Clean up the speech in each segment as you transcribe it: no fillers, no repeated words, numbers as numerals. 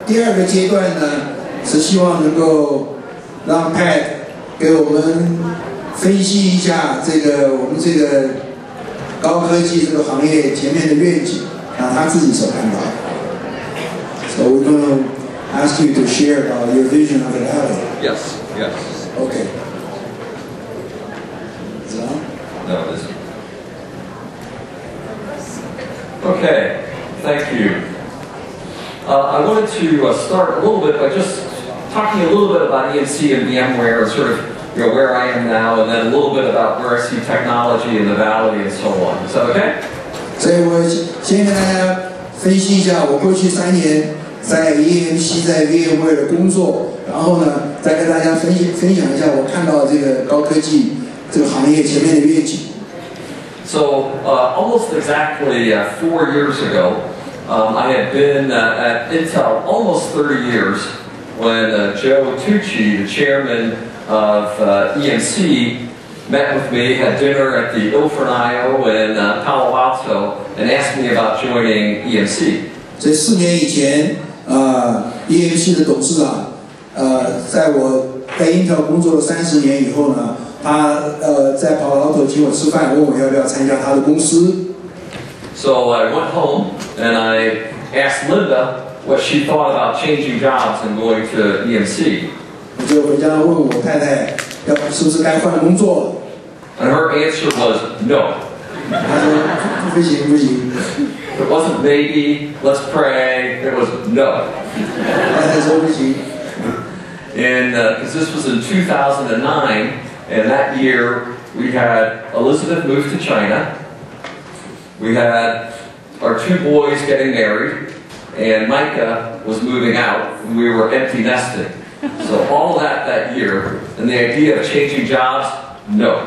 第二个阶段呢，是希望能够让 Pat 给我们分析一下我们这个高科技这个行业前面的愿景，他自己所看到的。So we're going to ask you to share your vision of the valley. Yes. Yes. Okay. Is it on? No, it isn't. Okay. Thank you. I wanted to start a little bit by just talking a little bit about EMC and VMware, and sort of where I am now, and then a little bit about where I see technology in the valley and so on. Is that okay? 所以我先跟大家分析一下我过去3年在 EMC 在 VMware 的工作，然后呢，再跟大家分享一下我看到这个高科技这个行业前面的愿景。So almost exactly 4 years ago, I had been at Intel almost 30 years when Joe Tucci, the chairman of EMC, met with me, had dinner at the Ilfrenico in Palo Alto, and asked me about joining EMC. 所以4年以前，EMC 的董事长，在我在 Intel 工作了30年以后呢，他在Palo Alto请我吃饭，问我要不要参加他的公司。So I went home and I asked Linda what she thought about changing jobs and going to EMC. 我就回家问我太太，是不是该换工作了？ And her answer was no. 她说不行不行。It wasn't maybe, let's pray. It was no. 太太说不行。And because this was in 2009, and that year we had Elizabeth moved to China. We had our 2 boys getting married, and Micah was moving out, and we were empty nesting. So all of that year, and the idea of changing jobs, no.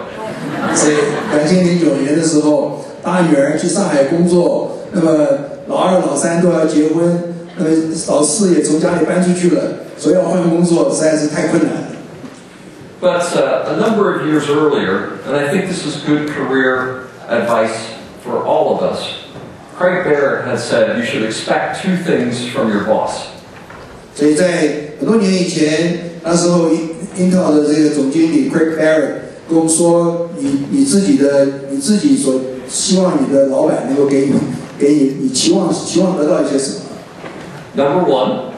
所以2009年的时候，大女儿去上海工作，那么老2、老3都要结婚，那么老4也从家里搬出去了，所以要换工作实在是太困难了。But a number of years earlier, and I think this is good career advice for all of us, Craig Barrett had said you should expect 2 things from your boss. 所以在很多年以前，那时候 Intel 的这个总经理 Craig Barrett 跟我们说，你自己所希望你的老板能够给你期望得到一些什么 ？Number 1,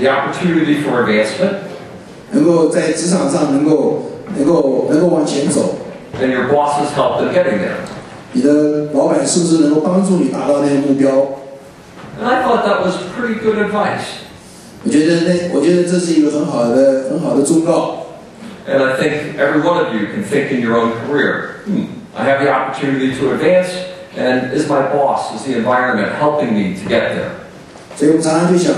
the opportunity for advancement. 能够在职场上能够往前走。And your bosses help in getting there. 你的老板是不是能够帮助你达到那个目标 And I thought that was pretty good advice. 我觉得这是一个很好的忠告。And I think every one of you can think in your own career, I have the opportunity to advance, and is my boss, is the environment helping me to get there? 所以我们常常就想，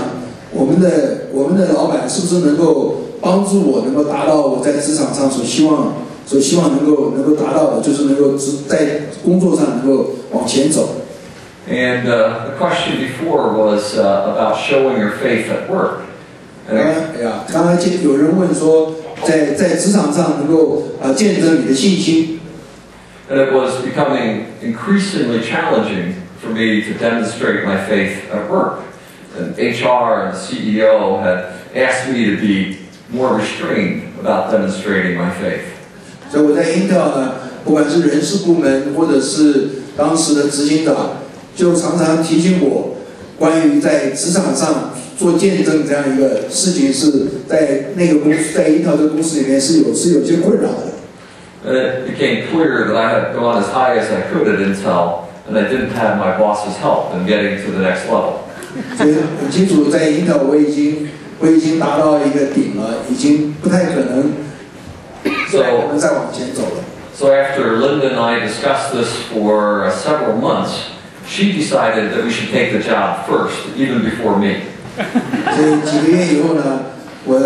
我们的老板是不是能够帮助我能够达到我在职场上所希望能够达到的，就是能够在工作上能够往前走。And the question before was about showing your faith at work. 刚才有人问说，在职场上能够见证你的信心。And it was becoming increasingly challenging for me to demonstrate my faith at work. And HR and the CEO had asked me to be more restrained about demonstrating my faith. 所以我在 Intel 呢，不管是人事部门或者是当时的执行长，就常常提醒我，关于在职场上做见证这样一个事情，是在那个公司，在 Intel 这个公司里面是有些困扰的。And it became clear that I had gone as high as I could at Intel, and I didn't have my boss's help in getting to the next level. 所以很清楚，在 Intel 我已经达到一个顶了，已经不太可能再往前走了。So after Linda and I discussed this for several months, she decided that we should take the job first, even before me. 所以几个月以后呢，我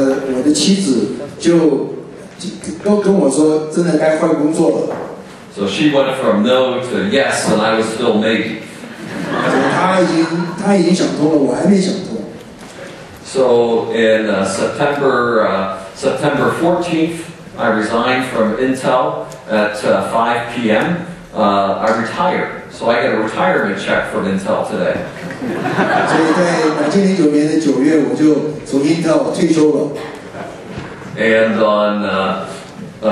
的妻子就跟我说，真的该换工作了。So she went from no to yes, and I was still maybe. 他已经想通了，我还没想通。So in September 14th, I resigned from Intel at 5 p.m. I retired. So I got a retirement check from Intel today. 所以在2009年的9月，我就从 Intel 退休了。And on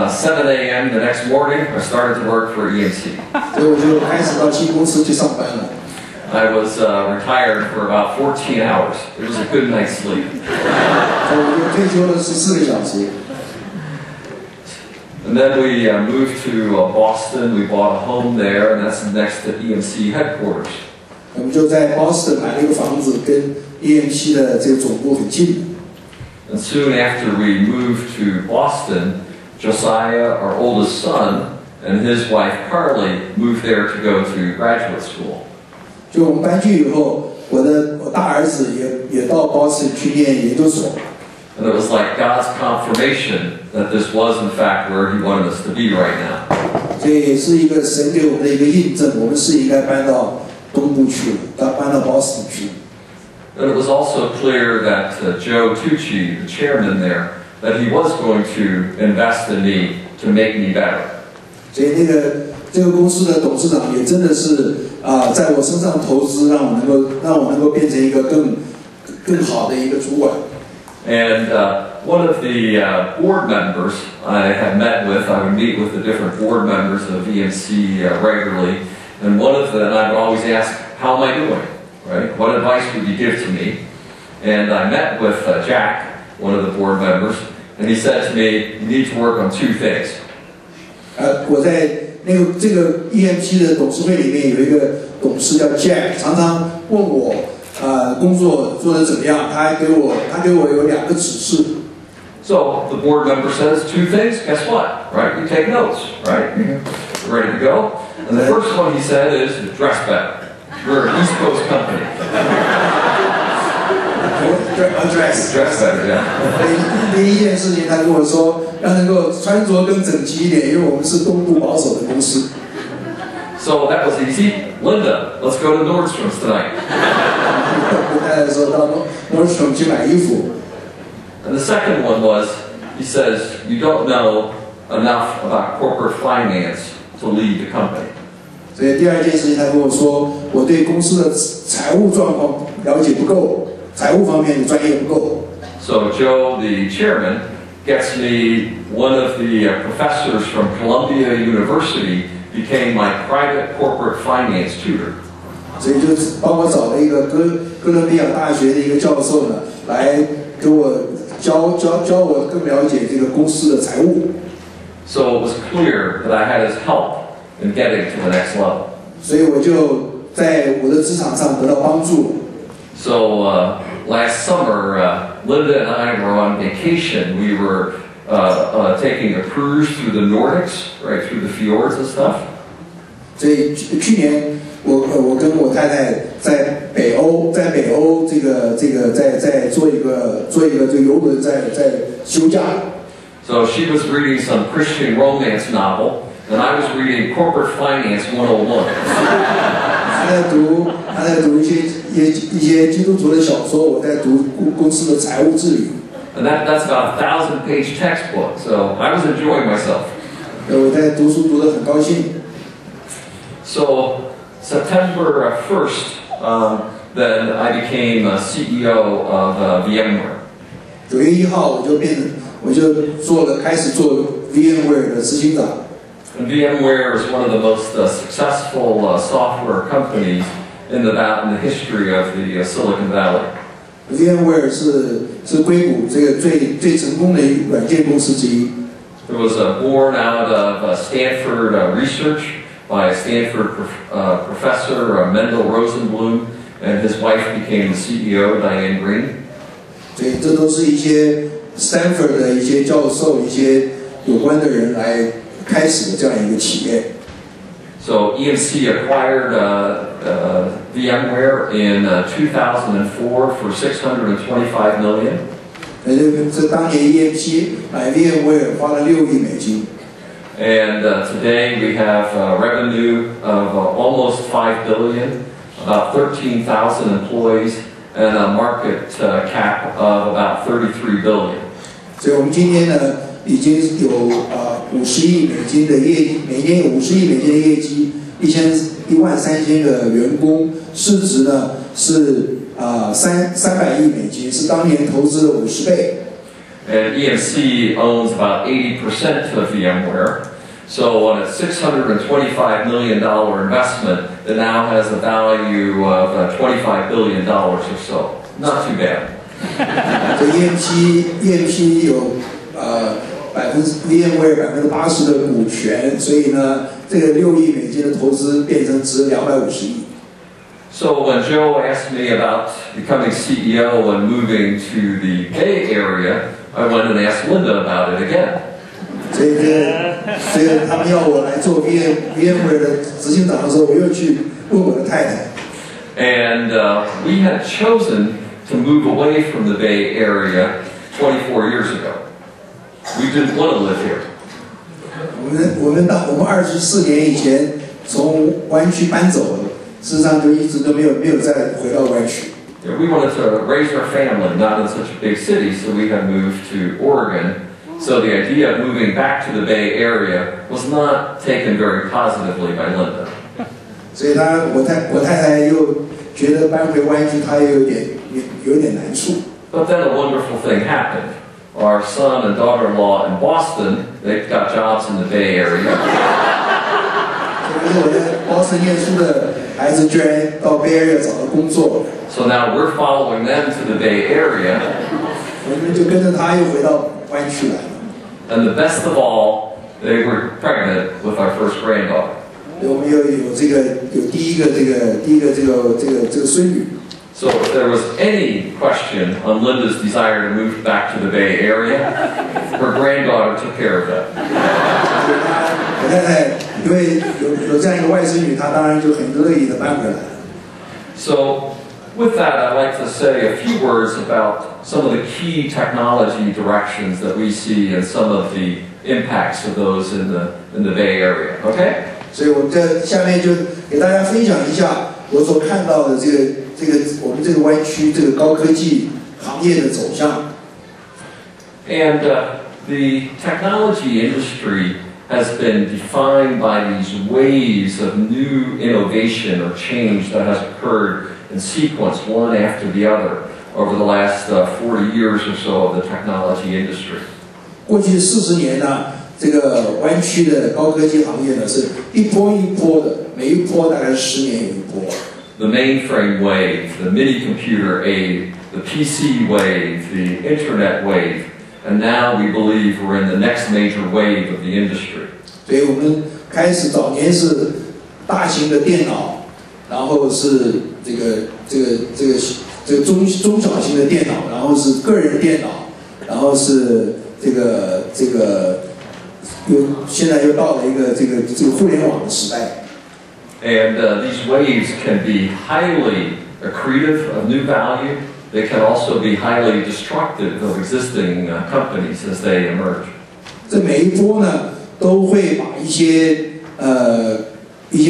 7 a.m. the next morning, I started to work for EMC. 所以我就开始到新公司去上班了。I was retired for about 14 hours. It was a good night's sleep. 所以我就退休了14个小时。And then we moved to Boston. We bought a home there, and that's next to EMC headquarters. 我们就在 Boston 买了一个房子，跟 EMC 的这个总部很近。And soon after we moved to Boston, Josiah, our oldest son, and his wife Carly moved there to go to graduate school. 就我们搬去以后，我大儿子也到 Boston 去念研究所。And it was like God's confirmation that this was in fact where He wanted us to be right now. 这也是一个神给我们的一个印证，我们是应该搬到东部去了，搬到 Boston 去。And it was also clear that Joe Tucci, the chairman there, that he was going to invest in me to make me better. 所以这个公司的董事长也真的是在我身上投资，让我能够变成一个更好的一个主管。And one of the board members I had met with, I would meet with the different board members of EMC regularly, and one of them I would always ask, "How am I doing? Right? What advice would you give to me?" And I met with Jack, one of the board members, and he said to me, "You need to work on two things." 我在这个 EMC 的董事会里面有一个董事叫 Jack， 常常问我工作做得怎么样，他给我有2个指示。So the board member says 2 things. Guess what? Right? You take notes. Right? You're ready to go. And the first one he said is dress better. We're an East Coast company. Dress better, yeah. 第一件事情，他跟我说要能够穿着更整齐一点，因为我们是东部保守的公司。So that was easy. Linda, let's go to Nordstrom's tonight. 跟太太说到 Nordstrom 去买衣服。And the second one was, he says, you don't know enough about corporate finance to lead the company. 所以第2件事情，他跟我说，我对公司的财务状况了解不够，财务方面的专业不够。So Joe, the chairman, gets me one of the professors from Columbia University became my private corporate finance tutor. 所以就帮我找了一个哥伦比亚大学的一个教授呢，来给我教我更了解这个公司的财务。So it was clear that I had his help in getting to the next level. 所以我就在我的职场上得到帮助。So last summer, Linda and I were on vacation. We were taking a cruise through the Nordics, right through the fjords and stuff. 所以去年我跟我太太在北欧在做一个这个游轮在休假。So she was reading some Christian romance novel, and I was reading Corporate Finance 101. 她在读一些基督徒的小说，我在读公司的财务治理。And that's about a 1,000-page textbook, so I was enjoying myself. 我在读书读得很高兴。So September 1st, then I became CEO of VMware. 9月1号我就开始做 VMware 的执行长。And VMware is one of the most successful software companies in the history of the Silicon Valley. VMware 是硅谷这个最成功的软件公司之一。It was born out of Stanford research by a Stanford professor, Mendel Rosenblum, and his wife became the CEO, Diane Green. 所以这都是一些 Stanford 的一些教授、一些有关的人来开始的这样一个企业。So EMC acquired VMware in 2004 for $625 million. 这当年 EMC 买 VMware 花了6亿美金。And today we have revenue of almost $5 billion, about 13,000 employees, and a market cap of about $33 billion. 所以我们今天呢已经有50亿美金的每年有50亿美金的业绩，13000个员工，市值呢是300亿美金，是当年投资的50倍。And EMC owns about 80% of VMware. So on a $625 million investment, it now has a value of $25 billion or so. Not too bad. 这 EMC 有VMware 80%的股权，所以呢，这个6亿美金的投资变成值250亿。So when Joe asked me about becoming CEO and moving to the Bay Area, I went and asked Linda about it again. 这个他们要我来做 VMware 的执行长的时候，我又去问我的太太。And we had chosen to move away from the Bay Area 24 years ago. We didn't want to live here. 我们24年以前从湾区搬走了，事实上就一直都没有再回到湾区。We wanted to raise our family, not in such a big city, so we had moved to Oregon. So the idea of moving back to the Bay Area was not taken very positively by Linda. 所以我太太又觉得搬回湾区，她有点难处。But then a wonderful thing happened. Our son and daughter-in-law in Boston, they've got jobs in the Bay Area. 我在波士顿念书的孩子居然到 Bay Area 找到工作。So now we're following them to the Bay Area. 我们就跟着他又回到湾区来了。And the best of all, they were pregnant with our first granddaughter. 我们有第一个孙女。So if there was any question on Linda's desire to move back to the Bay Area, her granddaughter took care of that. 我太太因为有这样一个外孙女，她当然就很乐意的搬回来。So with that, I'd like to say a few words about some of the key technology directions that we see and some of the impacts of those in the Bay Area. Okay? 所以我下面就给大家分享一下我所看到的我们这个湾区这个高科技行业的走向。And the technology industry has been defined by these waves of new innovation or change that has occurred in sequence, one after the other, over the last 40 years or so of the technology industry. 过去40年呢，这个湾区的高科技行业呢是一波一波的，每一波大概10年有一波。The mainframe wave, the mini computer age, the PC wave, the internet wave, and now we believe we're in the next major wave of the industry. 所以我们开始早年是大型的电脑，然后是这个中小型的电脑，然后是个人电脑，然后是现在又到了一个这个互联网的时代。And these waves can be highly accretive of new value. They can also be highly destructive of existing companies as they emerge. 这每一波呢，都会把一些已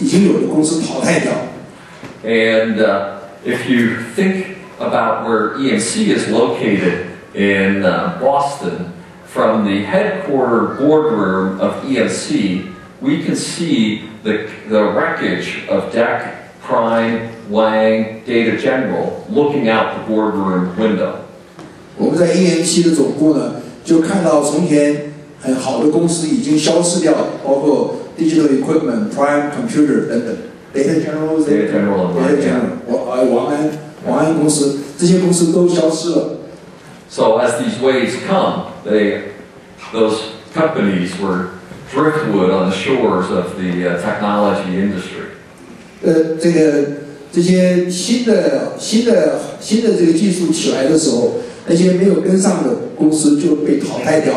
经有的公司淘汰掉。And if you think about where EMC is located in Boston, from the headquarter boardroom of EMC, we can see the wreckage of DEC, Prime, Wang, Data General looking out the boardroom window. 我们在 EMC 的总部呢，就看到从前很好的公司已经消失掉了，包括 Digital Equipment、Prime Computer 等等 ，Data General、王安公司，这些公司都消失了。So as these waves come, those companies were driftwood on the shores of the technology industry. 这些新的这个技术起来的时候，那些没有跟上的公司就被淘汰掉，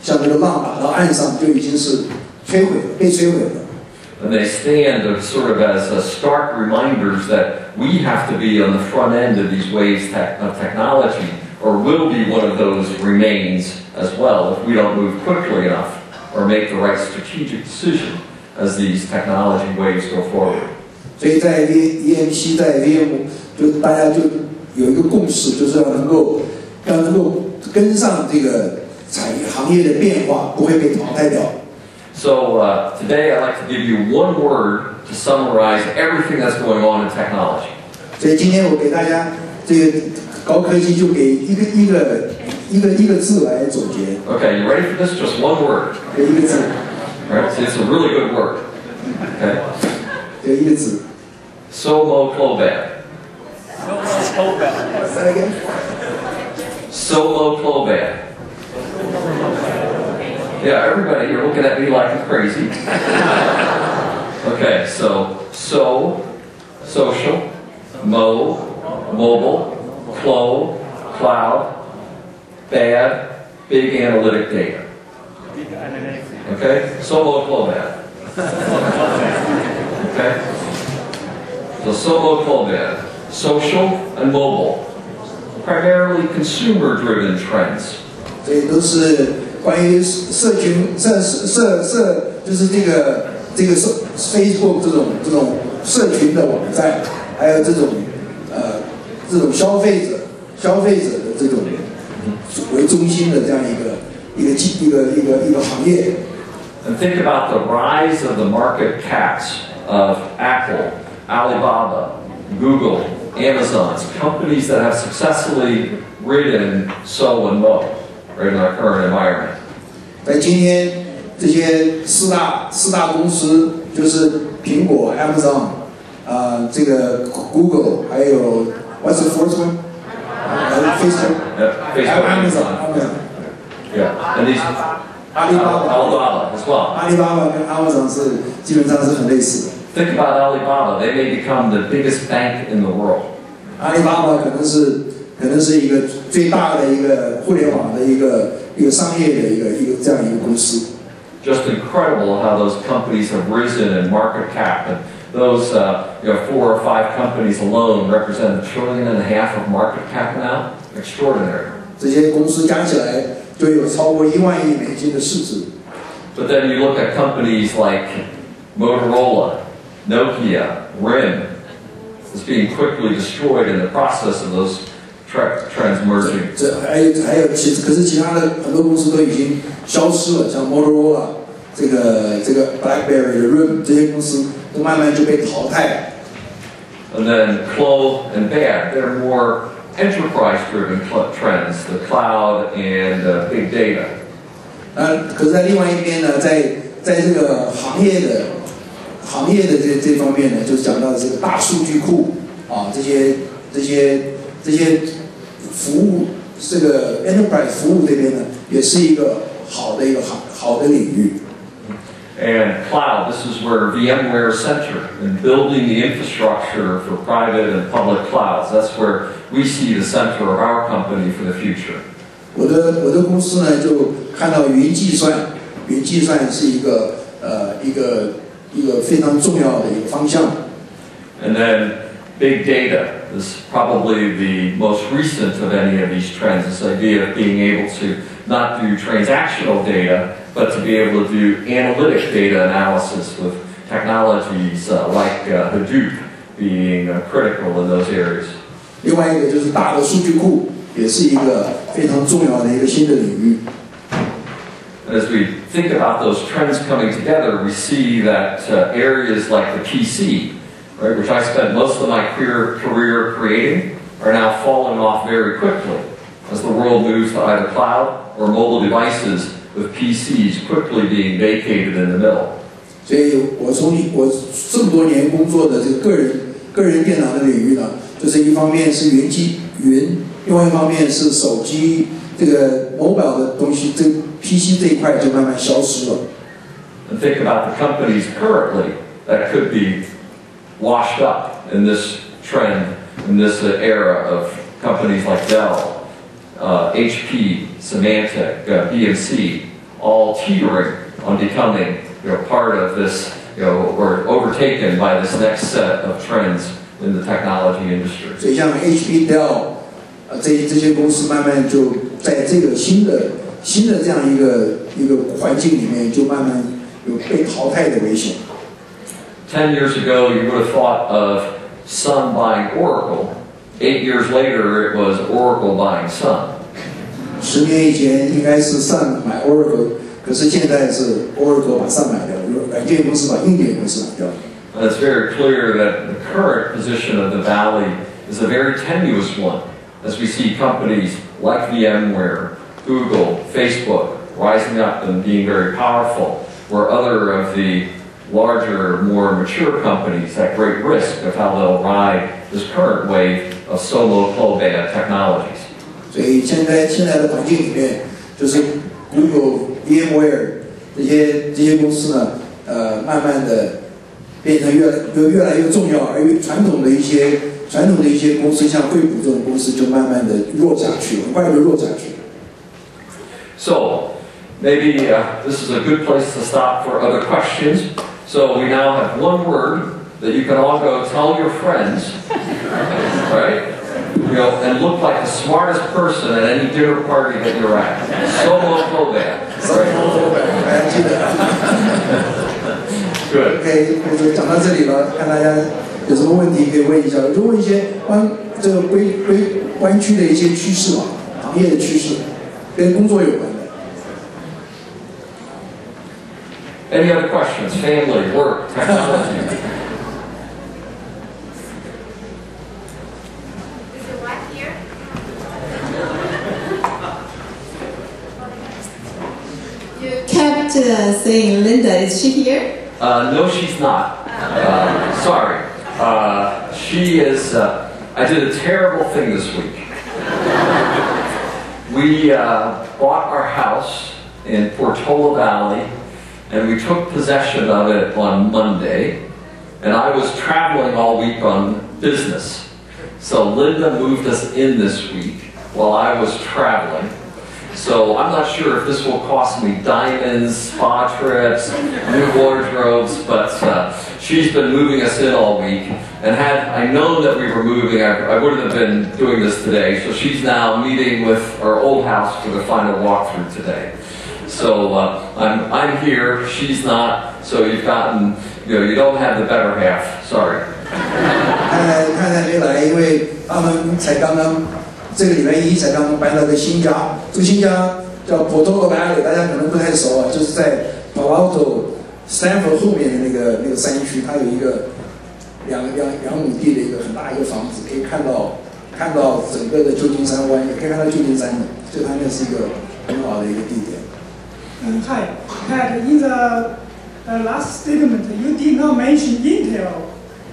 像这个浪打到岸上就已经是被摧毁了。And they stand sort of as stark reminders that we have to be on the front end of these waves of technology, or will be one of those remains as well if we don't move quickly enough or make the right strategic decision as these technology waves go forward. 所以在 EMC 在 VM 就大家就有一个共识，就是要能够跟上这个行业的变化，不会被淘汰掉。So today I'd like to give you one word to summarize everything that's going on in technology. 所以今天我给大家这个高科技就给一个字来总结。Okay, you ready for this? Just one word. 给一个字。Right? So it's a really good word. Okay. 给一个字。Somo Clobad. Say again. Somo Clobad. Yeah, everybody, you're looking at me like I'm crazy. Okay, so social, mobile, cloud, bad, big analytic data. Okay, Somo Clobad. Okay, so Somo Clobad, social and mobile, primarily consumer-driven trends. 所以都是关于社群就是这个 Facebook 这种社群的网站，还有这种消费者的这种为中心的这样一个行业。And think about the rise of the market caps of Apple, Alibaba, Google, Amazon, companies that have successfully ridden So and Mo right in our current environment. 在今天，这些四大公司就是苹果、Amazon， 这个 Google， 还有 What's the fourth one？ Facebook， Amazon。Yeah, and these 阿里巴巴 Alibaba as well. 阿里巴巴跟 Amazon 是基本上是很类似的。Think about Alibaba; they may become the biggest bank in the world. 阿里巴巴可能是一个最大的一个互联网的一个商业的一个这样一个公司。Just incredible how those companies have risen in market cap, and those 4 or 5 companies alone represent $1.5 trillion of market cap now. Extraordinary. 这些公司加起来就有超过1万亿美金的市值。But then you look at companies like Motorola, Nokia, RIM, is being quickly destroyed in the process of those trends merging. 还有可是其他的很多公司都已经消失了，像 Motorola 这个 BlackBerry 的 RIM 这些公司都慢慢就被淘汰。And then Clo and Bad, they're more enterprise-driven trends, the cloud and big data. 可是在另外一边呢，在这个行业的这方面呢，就是讲到这个大数据库啊，这些服务，这个 enterprise 服务这边呢，也是一个好的领域。And cloud, this is where VMware is centered in building the infrastructure for private and public clouds. That's where we see the center of our company for the future. 我的公司呢，就看到云计算是一个非常重要的一个方向。And then big data is probably the most recent of any of these trends. This idea of being able to not do transactional data, but to be able to do analytic data analysis with technologies like Hadoop being critical in those areas. 另外一个就是大的数据库，也是一个非常重要的一个新的领域。As we think about those trends coming together, we see that areas like the PC, right, which I spent most of my career creating, are now falling off very quickly as the world moves to either cloud or mobile devices, with PCs quickly being vacated in the middle. 所以我这么多年工作的这个个人电脑的领域呢，就是一方面是云，另外一方面是手机这个 mobile 的东西，这 PC 这一块就慢慢消失了。And think about the companies currently that could be washed up in this trend, in this era of companies like Dell, HP, Symantec, BMC, all teetering on becoming part of this, or overtaken by this next set of trends in the technology industry. 所以像 HP、Dell 这些公司慢慢就在这个新的这样一个环境里面，就慢慢有被淘汰的危险。10 years ago, you would have thought of Sun buying Oracle. 8 years later, it was Oracle buying Sun. 10年以前应该是上买 Oracle， 可是现在是 Oracle 把上买掉，软件公司把硬件公司买掉。It's very clear that the current position of the Valley is a very tenuous one, as we see companies like VMware, Google, Facebook rising up and being very powerful, where other of the larger, more mature companies at great risk of how they'll ride this current wave of solo cloud technologies. 所以现在的环境里面，就是 Google、VMware 这些公司呢，慢慢的变成越来越重要，而传统的一些公司，像惠普这种公司，就慢慢的弱下去，很快就弱下去。So maybe this is a good place to stop for other questions. So we now have one word that you can all go tell your friends, right? You know, and look like the smartest person at any dinner party that you're at. Solo Cloud. Good. OK， 讲到这里了，看大家有什么问题可以问一下，就问一些这个湾区的一些趋势嘛，行业的趋势，跟工作有关的。Any other questions? Family, work, technology. Is your wife here? You kept saying Linda. Is she here? No, she's not. Sorry. She is. I did a terrible thing this week. We bought our house in Portola Valley, and we took possession of it on Monday. And I was traveling all week on business. So Linda moved us in this week while I was traveling. So I'm not sure if this will cost me diamonds, spa trips, new wardrobes, but she's been moving us in all week. And had I known that we were moving, I wouldn't have been doing this today. So she's now meeting with our old house for the final walkthrough today. So I'm here, she's not. So you've gotten, you don't have the better half. Sorry. 太太没来，因为他们才刚刚这个礼拜一才刚刚搬到个新家，这个新家叫 Portola Valley， 大家可能不太熟啊，就是在 Palo Alto、Stanford 后面的那个山区，它有一个2亩地的一个很大一个房子，可以看到整个的旧金山湾，也可以看到旧金山的，所以它那是一个很好的一个地点。Hi, Pat. In the last statement, you did not mention Intel.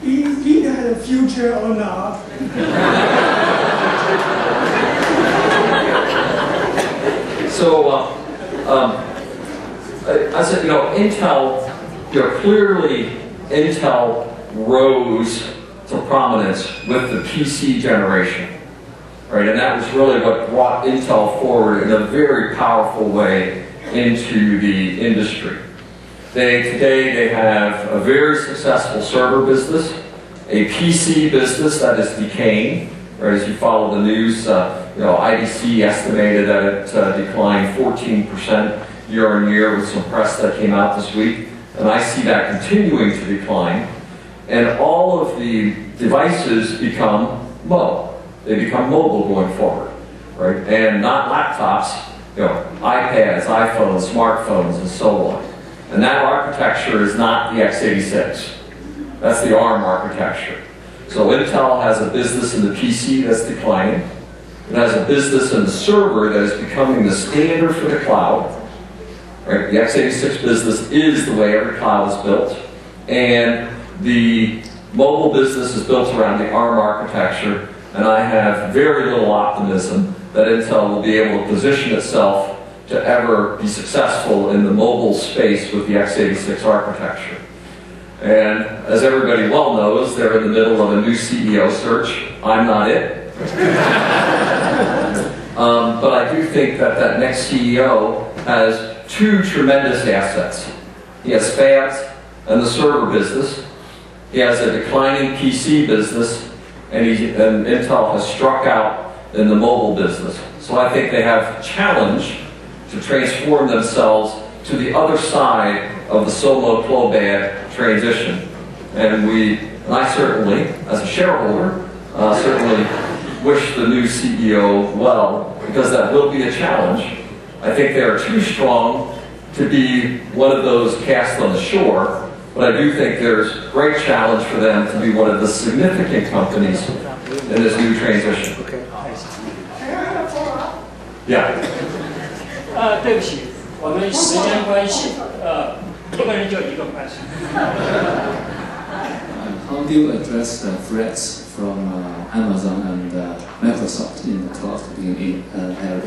Is Intel has a future or not? So, I said, Intel, clearly Intel rose to prominence with the PC generation, right? And that was really what brought Intel forward in a very powerful way into the industry. Today they have a very successful server business, a PC business that is decaying. Right, as you follow the news, IDC estimated that it declined 14% year on year with some press that came out this week, and I see that continuing to decline. And all of the devices become mobile. They become mobile going forward, right? And not laptops, iPads, iPhones, smartphones, and so on. And that architecture is not the x86. That's the ARM architecture. So Intel has a business in the PC that's declining. It has a business in the server that is becoming the standard for the cloud. Right? The x86 business is the way every cloud is built. And the mobile business is built around the ARM architecture. And I have very little optimism that Intel will be able to position itself to ever be successful in the mobile space with the x86 architecture. And as everybody well knows, they're in the middle of a new CEO search. I'm not it. But I do think that next CEO has two tremendous assets. He has fabs and the server business. He has a declining PC business, and Intel has struck out in the mobile business. So I think they have challenge to transform themselves to the other side of the solo cloud transition. And I certainly, as a shareholder, certainly wish the new CEO well, because that will be a challenge. I think they are too strong to be one of those cast on the shore, but I do think there's great challenge for them to be one of the significant companies in this new transition. Yeah. 对不起，我们时间关系，一个人就一个question。 How do you address the threats from Amazon and Microsoft in the cloud computing area?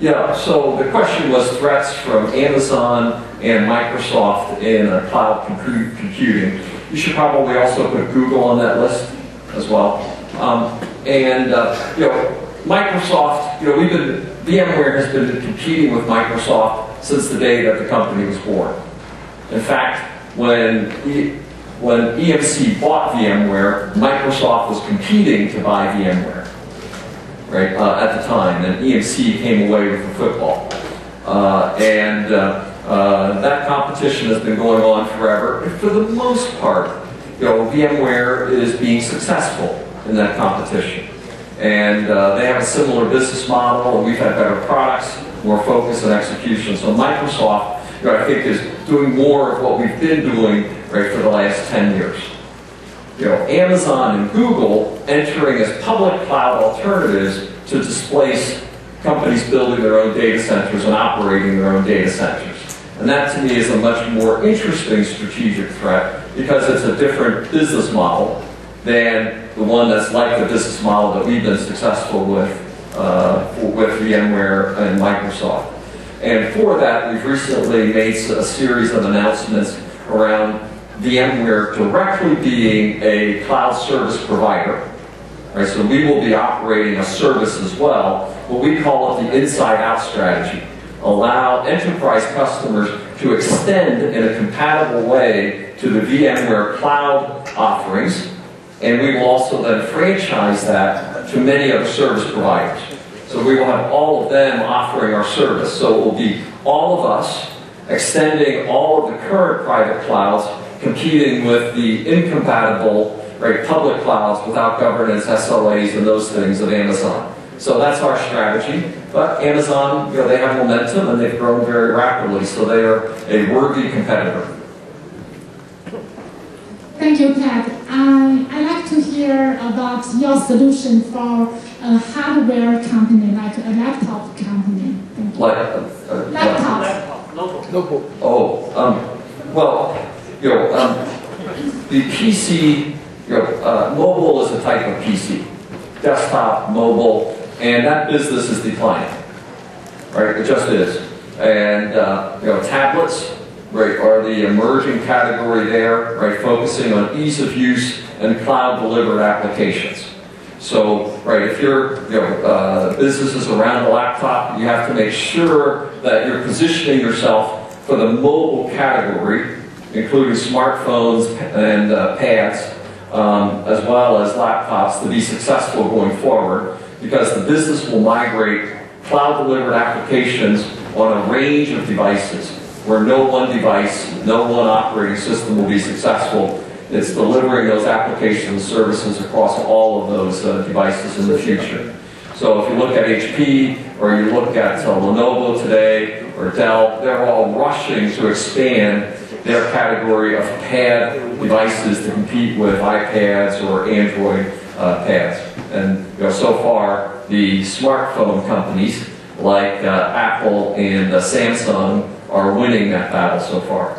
Yeah, so the question was threats from Amazon and Microsoft in cloud computing. You should probably also put Google on that list as well. Microsoft, VMware has been competing with Microsoft since the day that the company was born. In fact, when EMC bought VMware, Microsoft was competing to buy VMware, right, at the time, and EMC came away with the football. That competition has been going on forever. And for the most part, VMware is being successful in that competition. And they have a similar business model, and we've had better products, more focus and execution. So Microsoft, I think, is doing more of what we've been doing, right, for the last 10 years. Amazon and Google entering as public cloud alternatives to displace companies building their own data centers and operating their own data centers. And that, to me, is a much more interesting strategic threat because it's a different business model than the one that's like the business model that we've been successful with VMware and Microsoft. And for that, we've recently made a series of announcements around VMware directly being a cloud service provider. Right, so we will be operating a service as well, but we call it the inside-out strategy. Allow enterprise customers to extend in a compatible way to the VMware cloud offerings, and we will also then franchise that to many other service providers. So we will have all of them offering our service. So it will be all of us extending all of the current private clouds, competing with the incompatible, right, public clouds without governance, SLAs, and those things of Amazon. So that's our strategy. But Amazon, they have momentum and they've grown very rapidly, so they are a worthy competitor. Thank you, Pat. I'd like to hear about your solution for a hardware company, like a laptop company. Thank you. Laptop. Notebook. Oh, well, the PC, mobile is a type of PC. Desktop, mobile, and that business is declining. Right, it just is. And tablets, right, are the emerging category there, right, focusing on ease of use and cloud-delivered applications. So, right, if your business is around a laptop, you have to make sure that you're positioning yourself for the mobile category, including smartphones and pads, as well as laptops, to be successful going forward, because the business will migrate cloud-delivered applications on a range of devices, where no one device, no one operating system will be successful. It's delivering those applications and services across all of those devices in the future. So if you look at HP, or you look at Lenovo today, or Dell, they're all rushing to expand their category of pad devices to compete with iPads or Android pads. And so far, the smartphone companies like Apple and Samsung are winning that battle so far.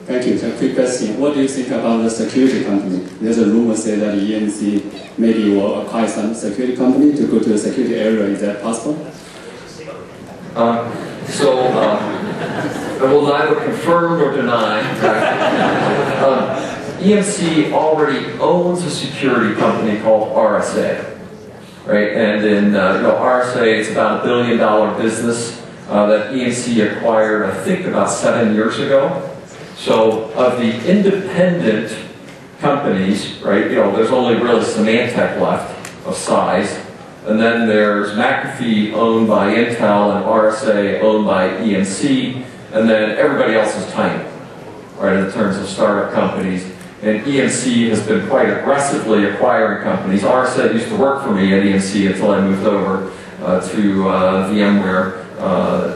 Thank you. A quick question. What do you think about the security company? There's a rumor saying that EMC maybe will acquire some security company to go to the security area. Is that possible? I will neither confirm nor deny. EMC already owns a security company called RSA, right? And in RSA, it's about $1 billion business that EMC acquired, I think, about 7 years ago. So of the independent companies, right, there's only really Symantec left of size. And then there's McAfee owned by Intel and RSA owned by EMC. And then everybody else is tiny, right, in terms of startup companies. and EMC has been quite aggressively acquiring companies. Arset used to work for me at EMC until I moved over to VMware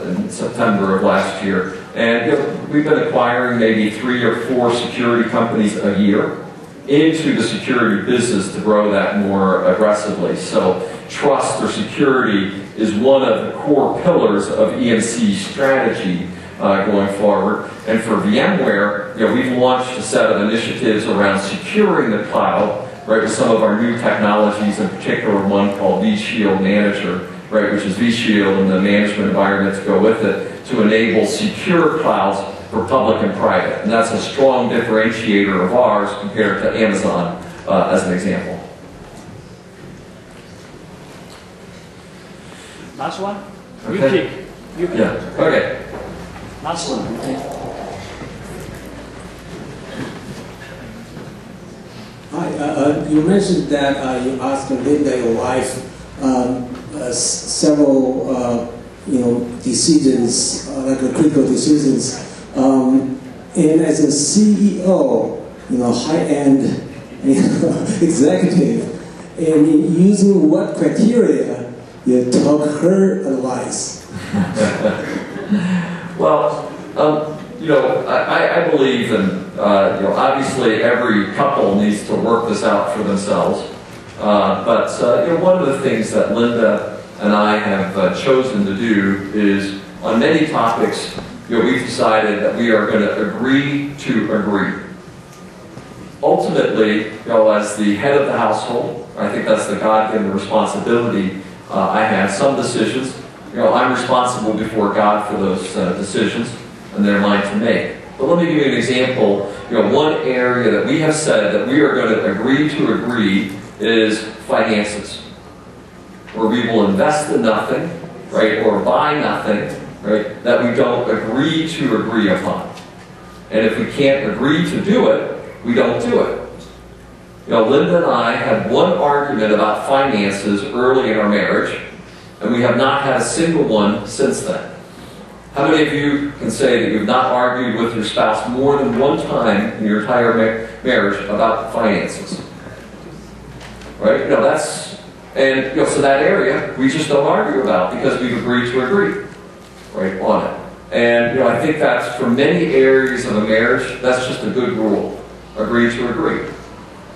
in September of last year. And we've been acquiring maybe 3 or 4 security companies a year into the security business to grow that more aggressively. So trust or security is one of the core pillars of EMC's strategy going forward. And for VMware, we've launched a set of initiatives around securing the cloud, right, with some of our new technologies, in particular one called vShield Manager, right, which is vShield and the management environment to go with it, to enable secure clouds for public and private. And that's a strong differentiator of ours compared to Amazon, as an example. Last one? Okay. You pick. You pick. Yeah, okay. Last one. Okay. Hi, you mentioned that you asked Linda, your wife, several decisions, like critical decisions. And as a CEO, high-end executive, and using what criteria you took her advice? Well, I believe in, obviously every couple needs to work this out for themselves. But one of the things that Linda and I have chosen to do is, on many topics, we've decided that we are going to agree to agree. Ultimately, as the head of the household, I think that's the God-given responsibility I have. Some decisions, I'm responsible before God for those decisions, and they're mine to make. But let me give you an example. One area that we have said that we are going to agree is finances, where we will invest in nothing, right, or buy nothing, right, that we don't agree upon. And if we can't agree to do it, we don't do it. Linda and I had one argument about finances early in our marriage, and we have not had a single one since then. How many of you can say that you've not argued with your spouse more than one time in your entire marriage about finances? Right? So that area we just don't argue about because we've agreed to agree, right, on it. And I think that's, for many areas of a marriage, that's just a good rule. Agree to agree.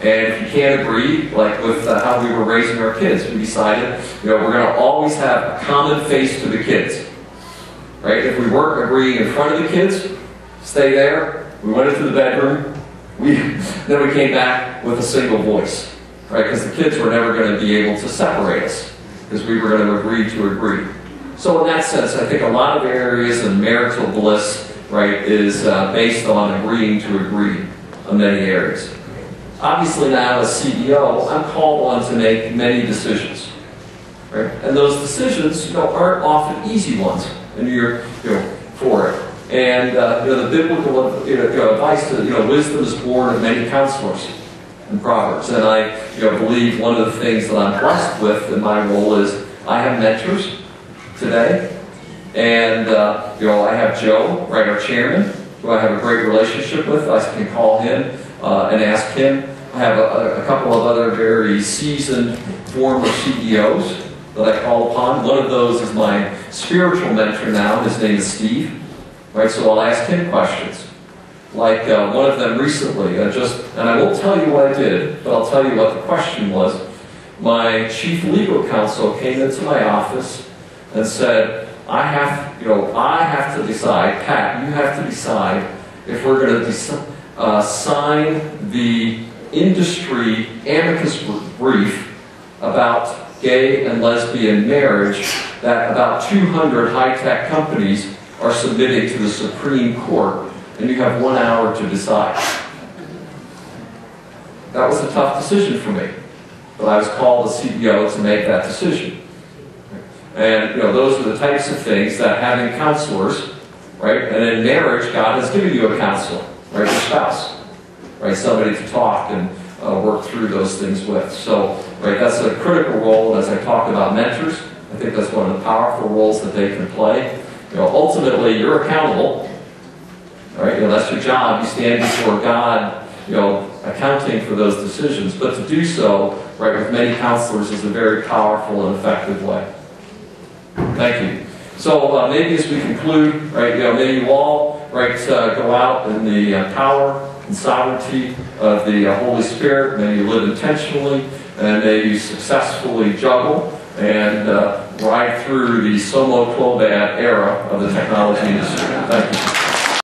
And if you can't agree, like with how we were raising our kids, we decided, we're going to always have a common face to the kids. Right? If we weren't agreeing in front of the kids, stay there. We went into the bedroom. Then we came back with a single voice. Right? Because the kids were never going to be able to separate us, because we were going to agree to agree. So in that sense, I think a lot of areas in marital bliss, right, is based on agreeing to agree in many areas. Obviously now as CEO, I'm called on to make many decisions. Right? And those decisions aren't often easy ones, and you're for it. And the biblical advice that wisdom is born of many counselors in Proverbs. And I believe one of the things that I'm blessed with in my role is I have mentors today. And I have Joe, right, our chairman, who I have a great relationship with. I can call him and ask him. I have a couple of other very seasoned former CEOs that I call upon. One of those is my spiritual mentor now. His name is Steve. Right, so I'll ask him questions. Like one of them recently, and I won't tell you what I did, but I'll tell you what the question was. My chief legal counsel came into my office and said, I have to decide, Pat, you have to decide if we're going to sign the industry amicus brief about gay and lesbian marriage that about 200 high-tech companies are submitting to the Supreme Court, and you have 1 hour to decide. That was a tough decision for me, but I was called the CEO to make that decision. And those are the types of things that having counselors, right? And in marriage, God has given you a counselor, right? Your spouse, right? Somebody to talk and work through those things with. So, right, that's a critical role. As I talked about mentors, I think that's one of the powerful roles that they can play. Ultimately, you're accountable, right? That's your job. You stand before God accounting for those decisions, but to do so, right, with many counselors is a very powerful and effective way. Thank you. So maybe as we conclude, right, may you all, right, go out in the power and sovereignty of the Holy Spirit. May you live intentionally, and may you successfully juggle and ride through the Somo Clobad era of the technology industry. Thank you.